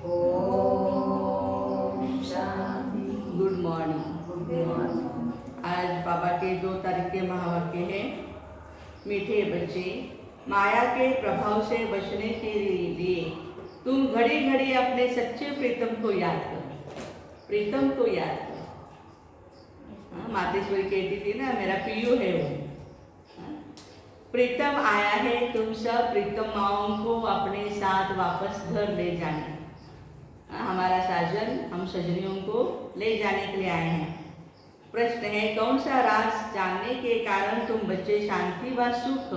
Om Shanti. Good morning. आज बाबा के 2 तारीख के महावाक्य है। मीठे बच्चे, माया के प्रभाव से बचने के लिए तुम घड़ी घड़ी अपने सच्चे प्रीतम को याद करो। प्रीतम को याद करो। मातेश्वरी कहती थी ना, मेरा पियू है वो। प्रीतम आया है तुम सब प्रीतमाओं को अपने साथ वापस घर ले जाने। हमारा साजन हम सजनियों को ले जाने के लिए आए हैं। प्रश्न है, कौन सा राज जानने के कारण तुम बच्चे शांति व सुख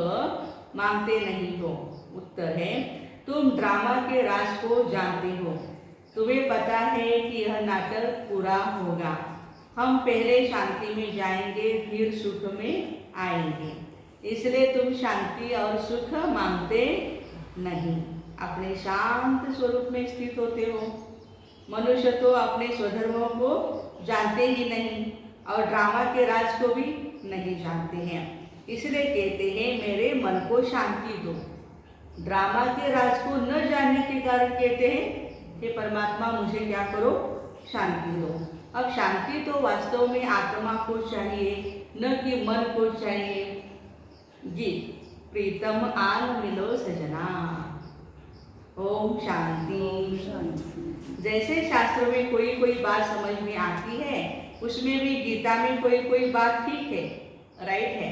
मांगते नहीं हो? उत्तर है, तुम ड्रामा के राज को जानते हो। तुम्हें पता है कि यह नाटक पूरा होगा। हम पहले शांति में जाएंगे, फिर सुख में आएंगे। इसलिए तुम शांति और सुख मांगते नहीं, अपने शांत स्वरूप में स्थित होते हो। मनुष्य तो अपने स्वधर्मों को जानते ही नहीं और ड्रामा के राज को भी नहीं जानते हैं। इसलिए कहते हैं, मेरे मन को शांति दो। ड्रामा के राज को न जानने के कारण कहते हैं, हे परमात्मा मुझे क्या करो, शांति दो। अब शांति तो वास्तव में आत्मा को चाहिए, न कि मन को चाहिए। गीत, प्रीतम आन मिलो सजना। ओम शांति। जैसे शास्त्रों में कोई कोई बात समझ में आती है, उसमें भी गीता में कोई कोई बात ठीक है, राइट है।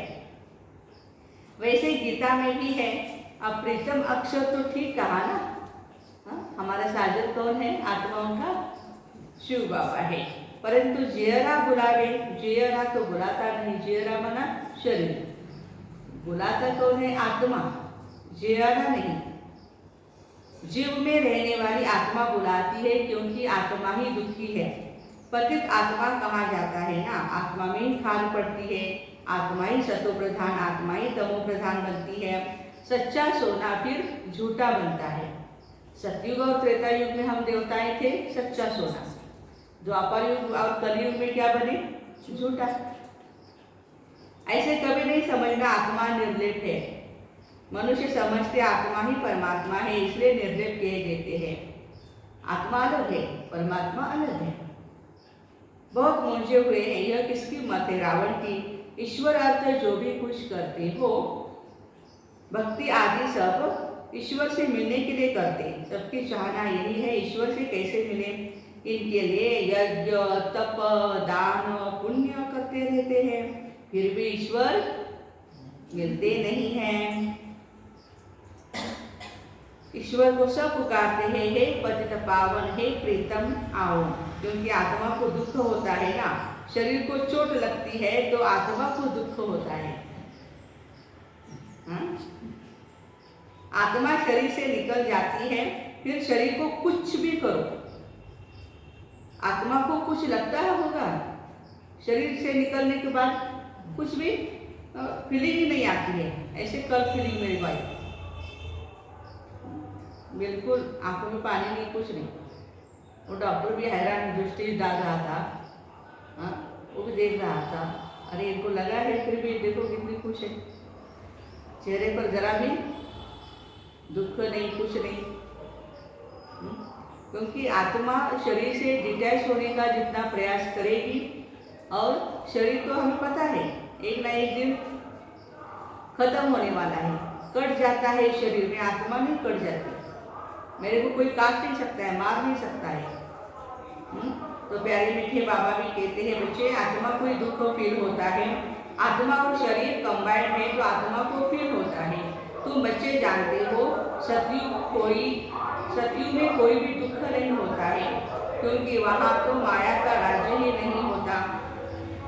वैसे गीता में भी है। अब प्रीतम अक्षर तो ठीक कहा ना। हमारा साजन कौन है? आत्माओं का शिव बाबा है। परंतु जियरा बुलावे, जियरा तो बुलाता नहीं, जियरा मना शरीर। बुलाता कौन है? आत्मा, जियरा नहीं। जीव में रहने वाली आत्मा बुलाती है, क्योंकि आत्मा ही दुखी है। पतित आत्मा कहा जाता है ना, आत्मा में ही खान पड़ती है। आत्मा ही सतो प्रधान, आत्मा ही तमो प्रधान बनती है। सच्चा सोना फिर झूठा बनता है। सतयुग और त्रेता युग में हम देवताएं थे, सच्चा सोना। द्वापर युग और कलयुग में क्या बने? झूठा। ऐसे कभी नहीं समझना आत्मा निर्लेप है। मनुष्य समझते आत्मा ही परमात्मा है, इसलिए निर्लेप कह देते हैं। आत्मा अलग है, परमात्मा अलग है। बहुत मूंझे हुए हैं। यह किसकी मत है? रावण की। ईश्वर अर्थ जो भी कुछ करते हो, भक्ति आदि सब ईश्वर से मिलने के लिए करते। सबकी चाहना यही है, ईश्वर से कैसे मिले। इनके लिए यज्ञ, तप, दान, पुण्य करते रहते हैं, फिर भी ईश्वर मिलते नहीं हैं। ईश्वर को सब पुकारते हैं, हे पतित पावन, हे प्रीतम आओ। क्योंकि आत्मा को दुख होता है ना, शरीर को चोट लगती है तो आत्मा को दुख होता है। आत्मा शरीर से निकल जाती है, फिर शरीर को कुछ भी करो, आत्मा को कुछ लगता है होगा? शरीर से निकलने के बाद कुछ भी फीलिंग ही नहीं आती है। ऐसे कल फीलिंग मेरी भाई, बिल्कुल आंखों में पानी नहीं, कुछ नहीं। वो डॉक्टर भी हैरान दृष्टि डाल रहा था। वो भी देख रहा था, अरे इनको लगा है, फिर भी देखो कितनी खुश है। चेहरे पर जरा भी दुख नहीं, कुछ नहीं। क्योंकि आत्मा शरीर से डिटैच होने का जितना प्रयास करेगी, और शरीर तो हमें पता है एक ना एक दिन खत्म होने वाला है, कट जाता है शरीर में, आत्मा नहीं कट जाती। मेरे को कोई काट नहीं सकता है, मार नहीं सकता है। तो प्यारे मीठे बाबा भी कहते हैं, बच्चे आत्मा को ही दुख फील होता है। आत्मा और शरीर कंबाइंड है तो आत्मा को फील होता है। तुम बच्चे जानते हो, सतयुग में कोई भी दुख नहीं होता है, क्योंकि वहाँ तो माया का राज्य ही नहीं होता।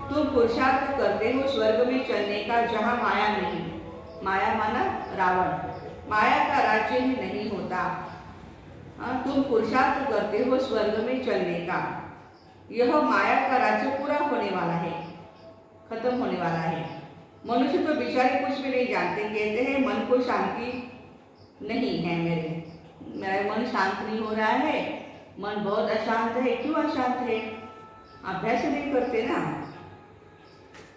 तुम पुरुषार्थ करते हो स्वर्ग में चलने का, जहाँ माया नहीं। माया माना रावण, माया का राज्य ही नहीं होता। तुम पुरुषार्थ करते हो स्वर्ग में चलने का। यह माया का राज्य पूरा होने वाला है, खत्म होने वाला है। मनुष्य तो बेचारे कुछ भी नहीं जानते, कहते हैं मन को शांति नहीं है, मेरा मन शांत नहीं हो रहा है, मन बहुत अशांत है। क्यों अशांत है? अभ्यास नहीं करते ना।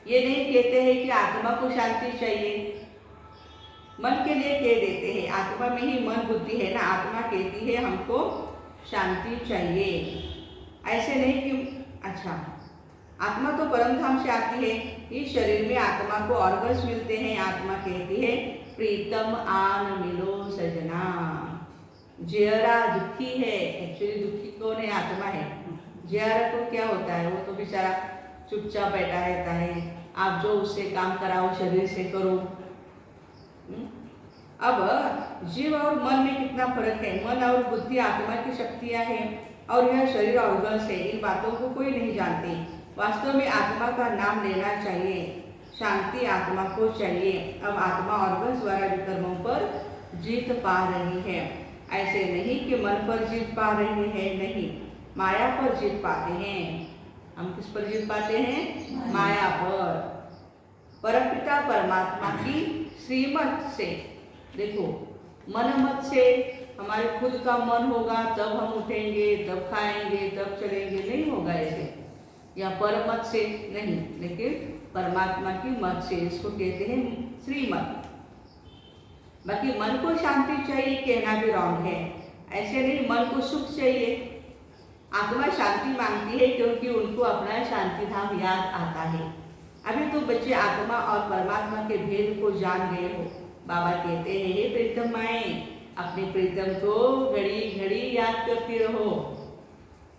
ये नहीं कहते हैं कि आत्मा को शांति चाहिए, मन के लिए कह देते हैं। आत्मा में ही मन बुद्धि है ना, आत्मा कहती है हमको शांति चाहिए। ऐसे नहीं कि अच्छा आत्मा तो परम धाम से आती है, इस शरीर में आत्मा को ऑर्गन्स मिलते हैं। आत्मा कहती है प्रीतम आन मिलो सजना। जियरा दुखी है, एक्चुअली दुखी कौन है? आत्मा है। जियरा को क्या होता है? वो तो बेचारा चुपचाप बैठा रहता है, आप जो उससे काम कराओ शरीर से करो। अब जीव और मन में कितना फर्क है। मन और बुद्धि आत्मा की शक्तियां हैं और यह शरीर ऑर्गन्स है। इन बातों को कोई नहीं जानते। वास्तव में आत्मा का नाम लेना चाहिए, शांति आत्मा को चाहिए। अब आत्मा ऑर्गन्स द्वारा विकर्मों पर जीत पा रही है। ऐसे नहीं कि मन पर जीत पा रही है, नहीं, माया पर जीत पाते हैं। हम किस पर जीत पाते हैं? माया पर। परमपिता परमात्मा की श्रीमत से, देखो मन मत से हमारे खुद का मन होगा तब हम उठेंगे, तब खाएंगे, तब चलेंगे, नहीं होगा ऐसे। या परमत से नहीं, लेकिन परमात्मा की मत से, इसको कहते हैं श्रीमत। बाकी मन को शांति चाहिए कहना भी रॉन्ग है। ऐसे नहीं, मन को सुख चाहिए। आत्मा शांति मांगती है क्योंकि उनको अपना शांति धाम याद आता है। अभी तो बच्चे आत्मा और परमात्मा के भेद को जान गए हो। बाबा कहते हैं हे प्रीतम माए, अपने प्रीतम को घड़ी घड़ी याद करती रहो।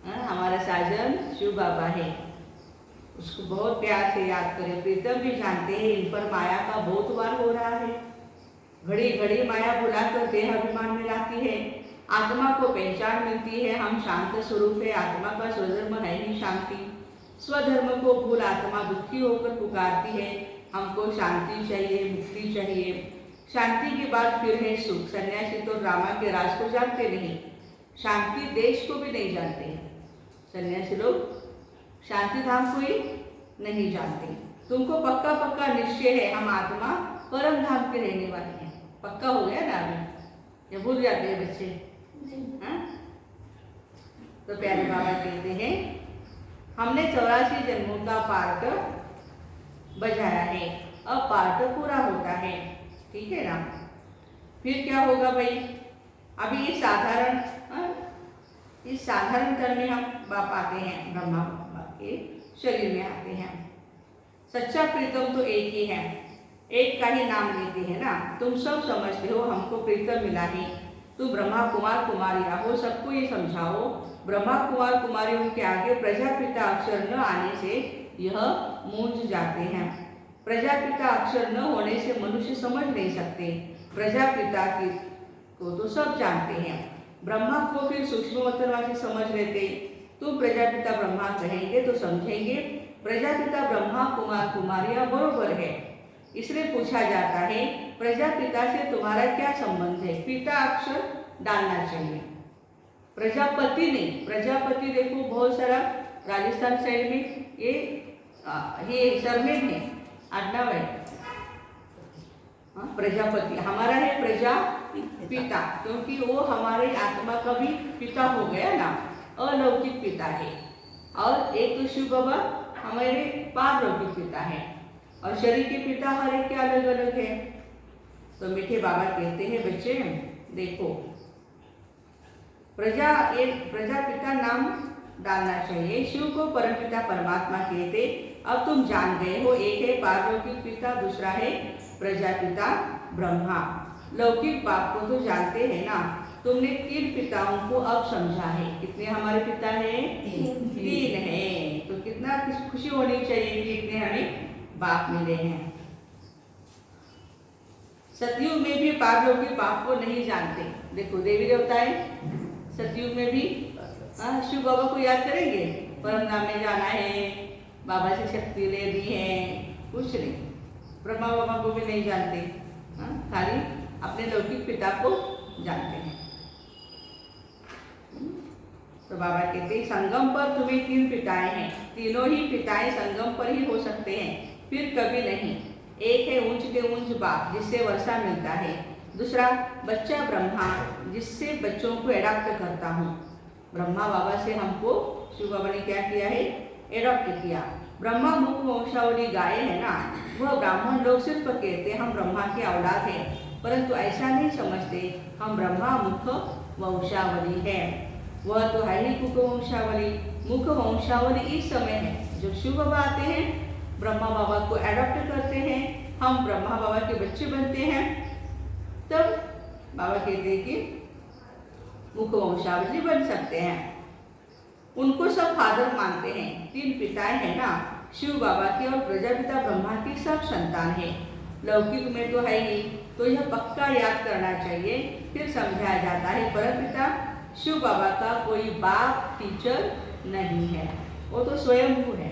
हमारा साजन शिव बाबा है, उसको बहुत प्यार से याद करें। प्रीतम भी जानते हैं इन पर माया का बहुत वार हो रहा है। घड़ी घड़ी माया बुलाकर देह अभिमान में लाती है। आत्मा को पहचान मिलती है, हम शांत स्वरूप है। आत्मा का स्वधर्म है ही शांति। स्वधर्म को भूल आत्मा दुखी होकर पुकारती है, हमको शांति चाहिए, मुक्ति चाहिए। शांति के बाद फिर है सुख। सन्यासी तो ड्रामा के राज को जानते नहीं, शांति देश को भी नहीं जानते। सन्यासी लोग शांति धाम को ही नहीं जानते। तुमको पक्का पक्का निश्चय है हम आत्मा परम धाम के रहने वाले हैं। पक्का हो गया ना? अभी ये भूल जाते हैं बच्चे। हाँ, तो प्यारे बाबा कहते हैं हमने 84 जन्मों का पार्ट बजाया है, अब पार्ट पूरा होता है, ठीक है ना? फिर क्या होगा भाई? अभी इस साधारण तन में हम बाप आते हैं, ब्रह्मा बाबा के शरीर में आते हैं। सच्चा प्रीतम तो एक ही है, एक का ही नाम लेते हैं ना। तुम सब समझते हो हमको प्रीतम मिला है। तुम ब्रह्मा कुमार कुमारियाँ हो, सबको ये समझाओ। ब्रह्मा कुमार कुमारियों के आगे प्रजापिता अक्षर न आने से यह मूंझ जाते हैं। प्रजापिता अक्षर न होने से मनुष्य समझ नहीं सकते। प्रजापिता की को तो सब जानते हैं, ब्रह्मा को फिर सूक्ष्म वतनवासी समझ लेते। तुम प्रजापिता ब्रह्मा कहेंगे तो समझेंगे प्रजापिता ब्रह्मा कुमार कुमारियाँ बरोबर है। इसलिए पूछा जाता है प्रजापिता से तुम्हारा क्या संबंध है? पिता अक्षर डालना चाहिए, प्रजापति नहीं। प्रजापति देखो बहुत सारा राजस्थान साइड में ये सरनेम है, आडनाम है। प्रजापति हमारा है प्रजा पिता, क्योंकि वो हमारे आत्मा का भी पिता हो गया ना, अलौकिक पिता है। और एक तो शिव बाबा हमारे पारलौकिक पिता है, और शरीर के पिता हर एक के अलग अलग है। तो मीठे बाबा कहते हैं बच्चे देखो, प्रजापिता नाम डालना चाहिए। शिव को परमपिता परमात्मा कहते। अब तुम जान गए हो, एक है पारलौकिक पिता, दूसरा है प्रजापिता ब्रह्मा। लौकिक बाप को तो जानते हैं ना। तुमने 3 पिताओं को अब समझा है। कितने हमारे पिता हैं? 3 हैं। तो कितना खुशी होनी चाहिए कि इतने हमें बाप मिले हैं। सतयुग में भी पारलौकिक बाप को नहीं जानते। देखो देवी देवता है, सतयुग में भी शिव बाबा को याद करेंगे, परम धाम में जाना है, बाबा से शक्ति ले दी है, कुछ नहीं। ब्रह्मा बाबा को भी नहीं जानते, खाली अपने लौकिक पिता को जानते हैं। तो बाबा कहते हैं संगम पर तुम्हें 3 पिताएं हैं, तीनों ही पिताएं संगम पर ही हो सकते हैं, फिर कभी नहीं। एक है ऊंच के ऊंच बाप जिससे वर्षा मिलता है, दूसरा बच्चा ब्रह्मा जिससे बच्चों को एडॉप्ट करता हूँ। ब्रह्मा बाबा से हमको शिव बाबा ने क्या किया है? एडॉप्ट किया। ब्रह्मा मुख वंशावली गाय है ना, वह ब्राह्मण लोग सिर्फ कहते हम ब्रह्मा की औलाद हैं, परंतु ऐसा नहीं समझते हम ब्रह्मा मुख वंशावली है। वह तो है ही कुक वंशावली। मुख वंशावली इस समय है जब शिव बाबा आते हैं, ब्रह्मा बाबा को एडॉप्ट करते हैं, हम ब्रह्मा बाबा के बच्चे बनते हैं, तब बाबा कहते हैं कि मुख वंशावली बन सकते हैं। उनको सब फादर मानते हैं। 3 पिताएं हैं ना, शिव बाबा की और प्रजापिता ब्रह्मा की सब संतान है। लौकिक में तो है ही, तो यह पक्का याद करना चाहिए। फिर समझाया जाता है परमपिता शिव बाबा का कोई बाप टीचर नहीं है, वो तो स्वयंभू है।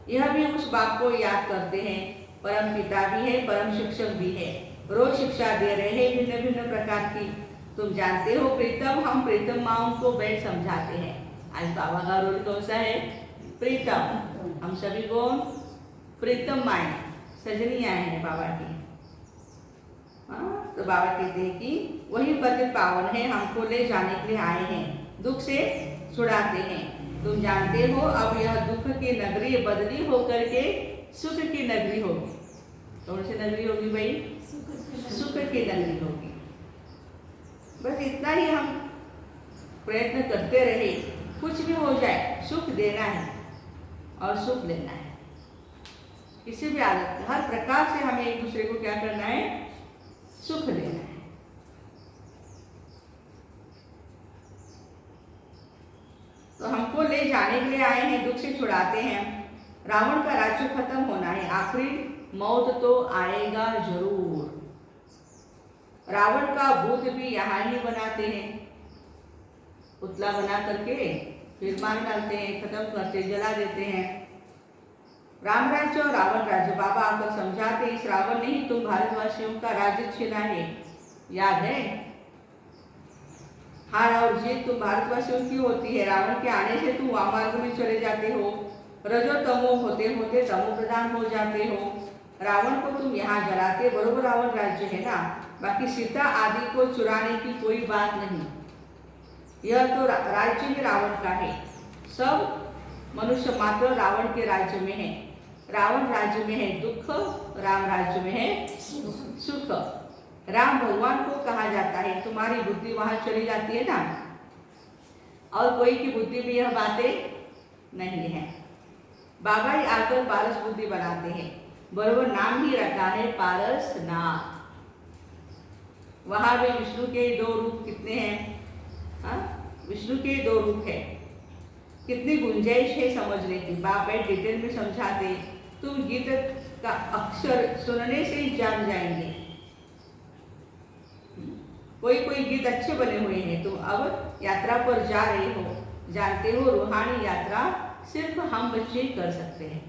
यह भी उस बाप को याद करते हैं। परम पिता भी है, परम शिक्षक भी है, रोज शिक्षा दे रहे हैं भिन्न भिन्न प्रकार की। तुम जानते हो प्रीतम, हम प्रीतम माओं को बैठ समझाते हैं। आज बाबा का रोल कौन सा है? प्रीतम। हम सभी को प्रीतम माए सजनियां हैं बाबा की। तो बाबा कहते हैं कि वही पतित पावन है, हमको ले जाने के लिए आए हैं, दुख से छुड़ाते हैं। तुम जानते हो अब यह दुख की नगरी बदली होकर के सुख की नगरी होगी। कौन सी नगरी होगी भाई? सुख की नगरी होगी। बस इतना ही हम प्रयत्न करते रहे, कुछ भी हो जाए सुख देना है और सुख लेना है। किसी भी हालत में हर प्रकार से हमें एक दूसरे को क्या करना है? सुख देना है। तो हमको ले जाने के लिए आए हैं, दुख से छुड़ाते हैं। रावण का राज्य खत्म होना है, आखिरी मौत तो आएगा जरूर। रावण का भूत भी यहाँ ही बनाते हैं, पुतला बना करके फिर मार डालते हैं, खत्म करते, जला देते हैं। राम राज्य और रावण राज्य, बाबा आकर समझाते, इस रावण ने ही तुम भारतवासियों का राज्य छीना है, याद है? हार और जीत तुम भारतवासियों की होती है। रावण के आने से तुम वामार्ग में चले जाते हो, रजो तमो होते होते तमो प्रधान हो जाते हो। रावण को तुम यहाँ जलाते, बरोबर रावण राज्य है ना, बाकी सीता आदि को चुराने की कोई बात नहीं। यह तो राज्य ही रावण का है, सब मनुष्य मात्र रावण के राज्य में है। रावण राज्य में है दुख, राम राज्य में है सुख। राम भगवान को कहा जाता है, तुम्हारी बुद्धि वहां चली जाती है ना, और कोई की बुद्धि में यह बातें नहीं है। बाबा ही आकर पारस बुद्धि बनाते हैं, बरोबर नाम ही रखा है पारसनाथ। वहां भी विष्णु के 2 रूप कितने हैं? विष्णु के 2 रूप है। कितनी गुंजाइश है समझने की, बाप भाई डिटेल में समझाते। तुम गीत का अक्षर सुनने से ही जान जाएंगे। कोई कोई गीत अच्छे बने हुए हैं। तुम अब यात्रा पर जा रहे हो, जानते हो रूहानी यात्रा सिर्फ हम बच्चे ही कर सकते हैं।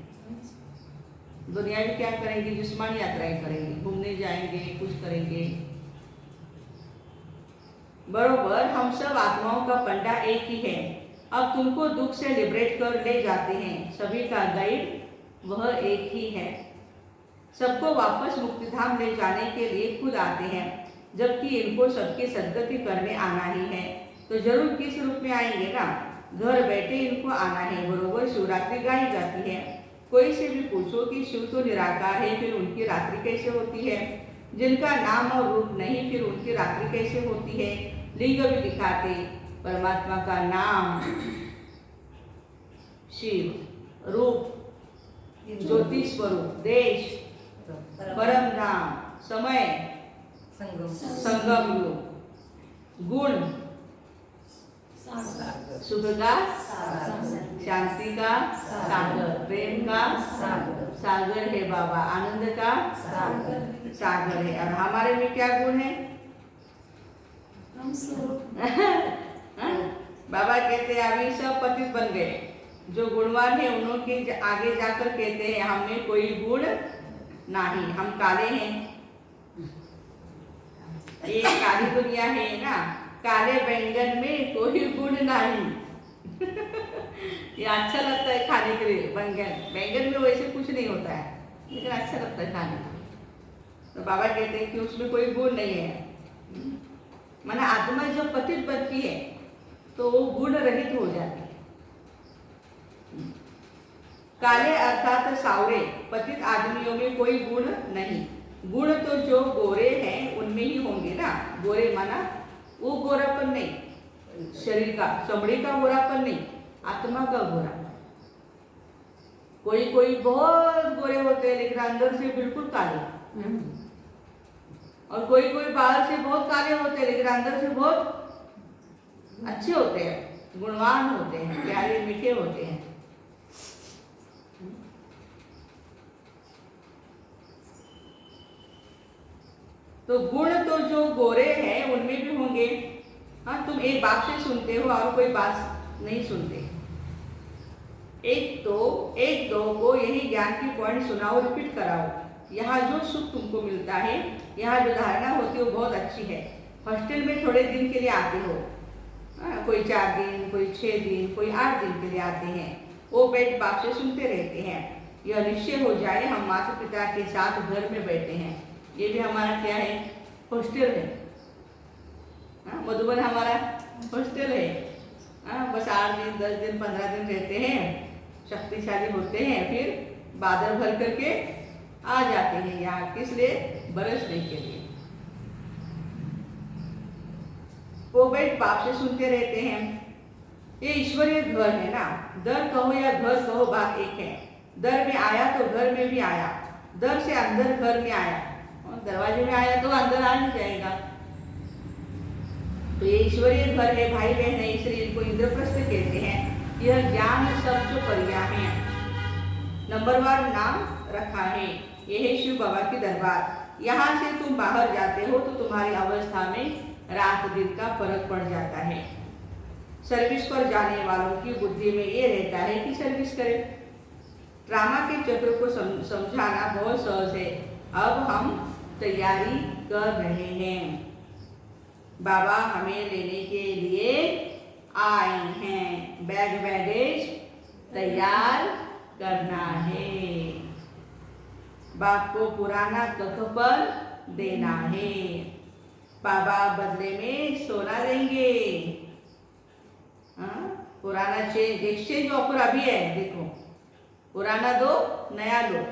दुनिया में क्या करेंगे? जिस्मानी यात्राएं करेंगे, घूमने जाएंगे, कुछ करेंगे। बरोबर हम सब आत्माओं का पंडा एक ही है। अब तुमको दुख से लिबरेट कर ले जाते हैं, सभी का गाइड वह एक ही है। सबको वापस मुक्तिधाम ले जाने के लिए खुद आते हैं, जबकि इनको सबकी सद्गति करने आना ही है। तो जरूर किस रूप में आएंगे ना, घर बैठे इनको आना है। बरोबर शिवरात्रि गाई जाती है। कोई से भी पूछो कि शिव तो निराकार है, फिर उनकी रात्रि कैसे होती है? जिनका नाम और रूप नहीं, फिर उनकी रात्रि कैसे होती है? लिंग भी दिखाते, परमात्मा का नाम शिव, रूप ज्योति स्वरूप, देश परम धाम, समय संगम योग, गुण सुख का शांति का सागर, प्रेम का सागर है बाबा, आनंद का सागर है। और हमारे में क्या गुण है? बाबा कहते हैं अभी सब पतित बन गए। जो गुणवान है उनके आगे जाकर कहते हैं हमें कोई गुण नहीं, हम काले हैं। ये काली दुनिया है ना, काले बैंगन में कोई गुण नहीं। ये अच्छा लगता है खाने के लिए बैंगन, बैंगन में वैसे कुछ नहीं होता है, लेकिन अच्छा लगता है खाने में। तो बाबा कहते हैं कि उसमें कोई गुण नहीं है। माना आत्मा जब पतित बनती है तो वो गुण रहित हो जाती है। काले अर्थात सावरे, पतित आदमियों में कोई गुण नहीं। गुण तो जो गोरे हैं उनमें ही होंगे ना। गोरे माना वो गोरापन नहीं, शरीर का, चमड़ी का गोरापन नहीं, आत्मा का गोरा। कोई कोई बहुत गोरे होते हैं लेकिन अंदर से बिल्कुल काले, और कोई कोई बाहर से बहुत काले होते हैं लेकिन अंदर से बहुत अच्छे होते हैं, गुणवान होते हैं, प्यारे मीठे होते हैं। तो गुण तो जो गोरे हैं उनमें भी होंगे। हाँ, तुम एक बात से सुनते हो और कोई बात नहीं सुनते। एक दो को यही ज्ञान की पॉइंट सुनाओ, रिपीट कराओ। यहाँ जो सुख तुमको मिलता है, यहाँ जो धारणा होती है वो बहुत अच्छी है। हॉस्टल में थोड़े दिन के लिए आते हो, कोई 4 दिन, कोई 6 दिन, कोई 8 दिन के लिए आते हैं, वो बैठ बाप से सुनते रहते हैं। यह निश्चय हो जाए हम माता पिता के साथ घर में बैठे हैं। ये भी हमारा क्या है? हॉस्टल है। मधुबन हमारा हॉस्टल है। बस 8 दिन, 10 दिन, 15 दिन रहते हैं, शक्तिशाली होते हैं, फिर बादल भर करके आ जाते हैं यहाँ। किस लिए? बरसने के लिए। वो बैठ बाप से सुनते रहते हैं। ये ईश्वरीय घर है ना, दर कहो या घर कहो, बात एक है। दर में आया तो घर में भी आया, दर से अंदर घर में आया, और दरवाजे में आया तो अंदर आ नहीं जाएगा। तो ये ईश्वरीय घर है भाई बहन है, इसलिए इनको इंद्रप्रस्थ कहते हैं। यह ज्ञान सब जो परिया है, नंबरवार नाम रखा है। यह है शिव बाबा की दरबार। यहाँ से तुम बाहर जाते हो तो तुम्हारी अवस्था में रात दिन का फर्क पड़ जाता है। सर्विस पर जाने वालों की बुद्धि में ये रहता है कि सर्विस करें। ड्रामा के चक्र को समझाना बहुत सहज है। अब हम तैयारी कर रहे हैं। बाबा हमें लेने के लिए आए हैं। बैग बैगेज तैयार करना है। बाप को पुराना कख पर देना है। बाबा बदले में सोना देंगे। पुराना चेंज, एक्सचेंज ऑफर अभी है, देखो, पुराना दो नया लो।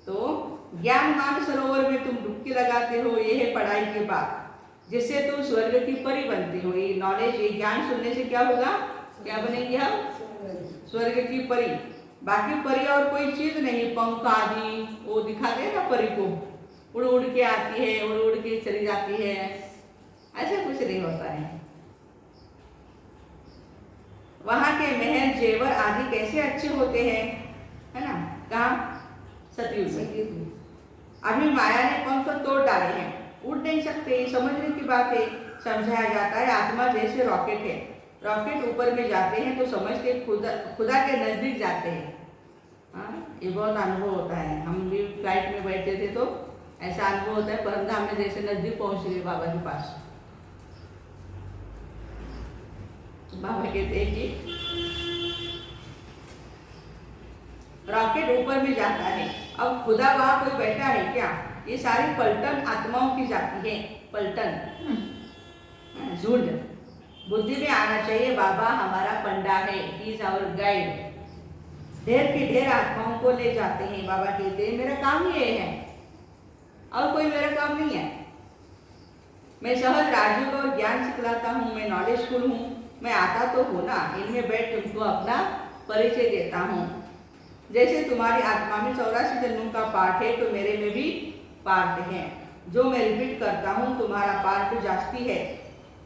तो ज्ञान मान सरोवर में तुम डुबकी लगाते हो, ये है पढ़ाई के बाद, जिससे तुम स्वर्ग की परी बनते हो। ये नॉलेज, ये ज्ञान सुनने से क्या होगा? क्या बनेंगे हम? स्वर्ग की परी। बाकी परी और कोई चीज नहीं, पंख आदि वो दिखाते हैं ना परी को, उड़ उड़ के आती है, उड़ उड़ के चली जाती है, ऐसा कुछ नहीं होता है। वहां के महल जेवर आदि कैसे अच्छे होते हैं, है ना? कहाँ? सतयुग में। अभी माया ने पंख तोड़ डाले हैं, उड़ नहीं सकते। समझने की बात है, समझाया जाता है आत्मा जैसे रॉकेट है। रॉकेट ऊपर में जाते हैं तो समझते खुदा के नजदीक जाते हैं। ये बहुत अनुभव होता है। हम भी फ्लाइट में बैठते थे तो ऐसा अनुभव होता है, परमधाम में जैसे नजदीक पहुंच गए बाबा के पास। बाबा कहते हैं कि रॉकेट ऊपर में जाता है। अब खुदा वहां कोई बैठा है क्या? ये सारी पलटन आत्माओं की जाती है, पलटन, झुंड। बुद्धि में आना चाहिए बाबा हमारा पंडा है, ही इज आवर गाइड। ढेर के ढेर आत्माओं को ले जाते हैं। बाबा कहते हैं मेरा काम ही ये है, और कोई मेरा काम नहीं है। मैं सहज राजयोग और ज्ञान सिखलाता हूँ, मैं नॉलेजफुल हूँ, मैं आता तो हूँ ना, इनमें बैठ तुमको अपना परिचय देता हूँ। जैसे तुम्हारी आत्मा में 84 जन्मों का पार्ट है तो मेरे में भी पार्ट है। जो मैं रिपीट करता हूँ तुम्हारा पार्ट जास्ती है।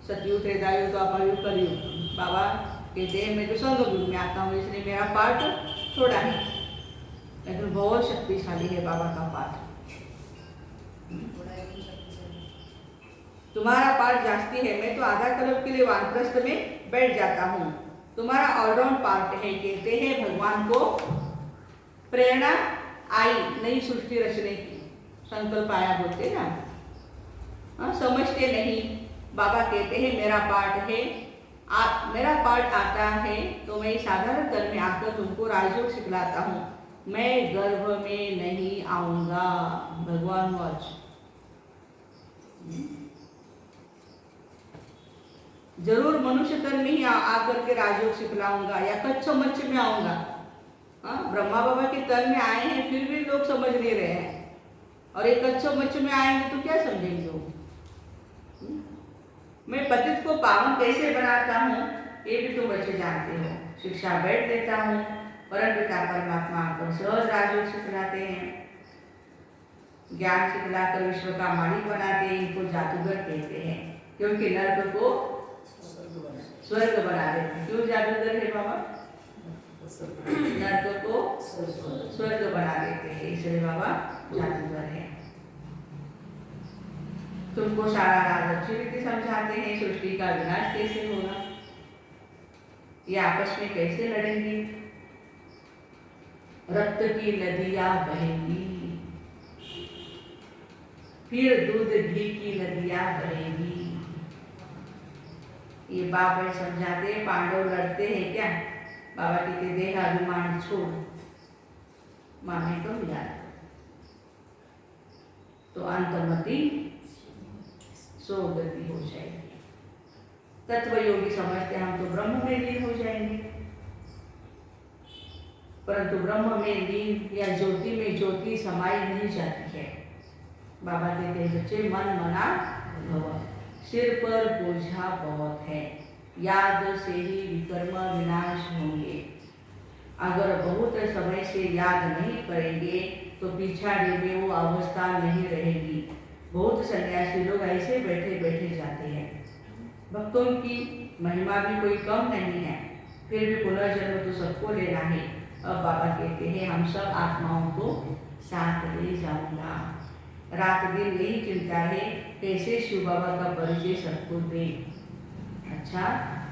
सतयुग, त्रेतायुग, द्वापरयुग, कलयुग। बाबा कहते हैं मैं तो संगयुग में आता हूँ, इसलिए मेरा पार्ट थोड़ा है, लेकिन बहुत शक्तिशाली है बाबा का पार्ट। तुम्हारा पार्ट जास्ती है, मैं तो आधा कल्प के लिए वानप्रस्थ में बैठ जाता हूँ। तुम्हारा ऑलराउंड पार्ट है। कहते हैं भगवान को प्रेरणा आई नई सृष्टि रचने की, संकल्प आया बोलते ना। समझते नहीं। बाबा कहते हैं मेरा पार्ट है, मेरा पार्ट आता है तो मैं साधारण तन में आकर तुमको राजयोग सिखलाता हूँ। मैं गर्भ में नहीं आऊंगा। भगवान वॉच, जरूर मनुष्य तन में ही आकर के राजयोग सिखलाऊंगा या कच्छ मच्छ में आऊंगा। ब्रह्मा बाबा के तन में आए हैं फिर भी लोग समझ नहीं रहे हैं, और एक कच्छ मच्छ में आएंगे तो क्या समझेंगे वो? मैं पतित को पावन कैसे बनाता हूँ ये भी तुम बच्चे जानते हो। शिक्षा बैठ देता हूँ, परमपिता परमात्मा को सहज राजयोग सिखलाते हैं, ज्ञान सिखलाकर विश्व का मालिक बनाते हैं। इनको जादूगर कहते हैं क्योंकि नर्क को स्वर्ग बना देते हैं। क्यों जादूगर है बाबा? नर्क को स्वर्ग बना देते हैं, इसलिए बाबा जादूगर है। तुमको सारा राज अच्छी रीति समझाते हैं। सृष्टि का विनाश कैसे होगा, ये आपस में कैसे लड़ेंगे, रक्त की नदियां बहेंगी, फिर दूध घी की नदियां बहेंगी। ये बाबा समझाते हैं। पांडव लड़ते हैं क्या? बाबा कहते देह अभिमान छोड़, माने को मिला तो अंतमति सोगति हो जाएगी। तत्व योगी समझते हम तो ब्रह्म में लीन हो जाएंगे, परंतु ब्रह्म में लीन या ज्योति में ज्योति समाई नहीं जाती है। बाबा कहते हैं बच्चे मन मना भव, सिर पर बोझा बहुत है, याद से ही विकर्म विनाश होंगे। अगर बहुत समय से याद नहीं करेंगे तो पिछाड़ी में वो अवस्था नहीं रहेगी। बहुत सन्यासी लोग ऐसे बैठे बैठे जाते हैं। भक्तों की महिमा भी कोई कम नहीं है, फिर भी पुनर्जन्म तो सबको लेना है। अब बाबा कहते हैं हम सब आत्माओं को साथ ले जाऊंगा। रात दिन यही चिंता है कैसे शिव बाबा का परिचय सबको दे। अच्छा,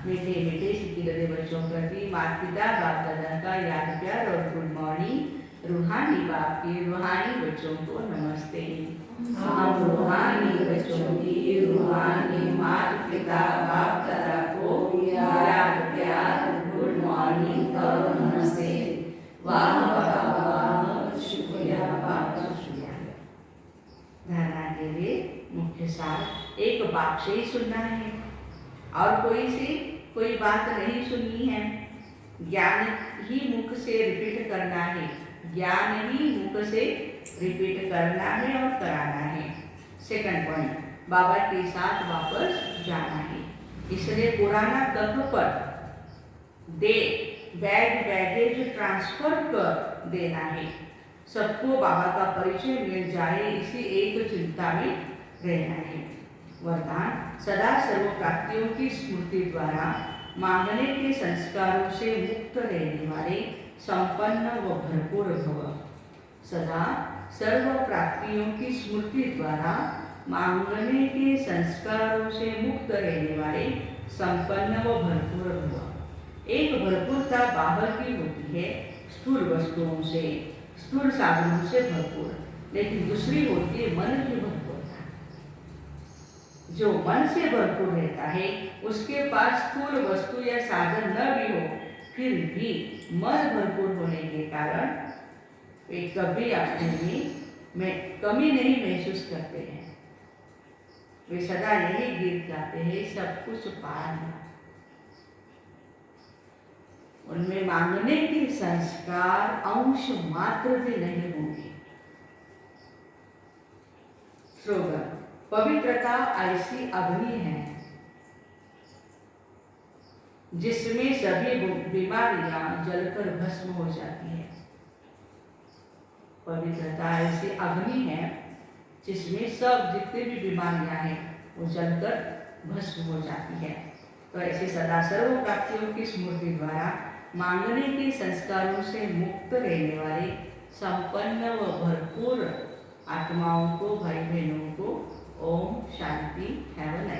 मीठे मीठे सिकिलरे बच्चों प्रति माता पिता बाप दादा का याद प्यार और गुड मॉर्निंग। रूहानी बाप के रूहानी बच्चों को नमस्ते। हम रूहानी बच्चों की रूहानी माता पिता बाप दादा को याद प्यार गुड मॉर्निंग और नमस्ते। वाह वाह वाह, शुक्रिया बाबा, शुक्रिया। धारणा के लिए मुख्य सार एक बाप से ही सुनना है और कोई से कोई बात नहीं सुननी है। ज्ञान ही मुख से रिपीट करना है, ज्ञान ही मुख से रिपीट करना है और कराना है। सेकंड पॉइंट, बाबा के साथ वापस जाना है, इसलिए पुराना कफ पर दे बैगेज ट्रांसफर कर देना है। सबको बाबा का परिचय मिल जाए इसी एक चिंता में रहना है। वरदान, सदा सर्व प्राप्तियों की स्मृति द्वारा मांगने के संस्कारों से मुक्त रहने वाले संपन्न व भरपूर भव। सदा सर्व प्राप्तियों की स्मृति द्वारा मांगने के संस्कारों से मुक्त रहने वाले संपन्न व भरपूर भव। एक भरपूरता बाहर की होती है स्थूल वस्तुओं से, स्थूल साधनों से भरपूर, लेकिन दूसरी होती है मन की भरपूरता। जो मन से भरपूर रहता है उसके पास स्थूल वस्तु या साधन न भी हो, फिर भी मन भरपूर होने के कारण वे कभी अपने में कमी नहीं महसूस करते हैं। वे सदा यही गीत गाते हैं, सब कुछ पाना। उनमें मांगने के संस्कार अंश मात्र भी नहीं होंगे। स्लोगन, पवित्रता ऐसी अग्नि है जिसमें सभी बीमारियां जलकर भस्म हो जाती है। पवित्रता ऐसी अग्नि है जिसमें सब जितने भी बीमारियां हैं वो जलकर भस्म हो जाती है। तो ऐसे सदा सर्व प्राप्तियों की स्मृति द्वारा मांगने के संस्कारों से मुक्त रहने वाले संपन्न व भरपूर आत्माओं को, भाई बहनों को ओम शांति। Have a